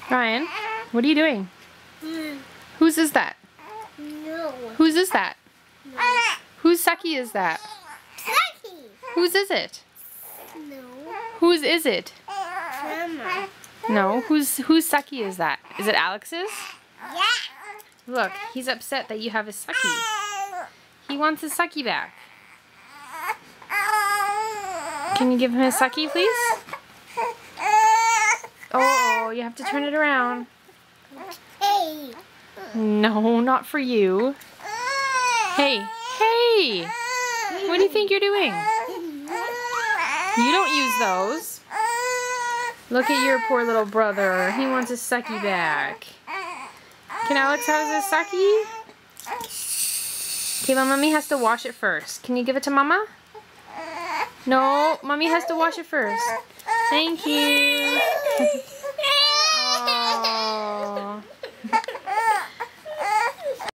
Ryan, what are you doing? Whose is that? No. Whose is that? No. Whose sucky is that? Sucky. Whose is it? No. Whose is it? Grandma. No, whose sucky is that? Is it Alex's? Yeah. Look, he's upset that you have his sucky. He wants his sucky back. Can you give him his sucky, please? Oh, you have to turn it around. Hey. No, not for you. Hey, hey! What do you think you're doing? You don't use those. Look at your poor little brother. He wants his sucky back. Can Alex have his sucky? Okay, but Mommy has to wash it first. Can you give it to Mama? No, Mommy has to wash it first. Thank you.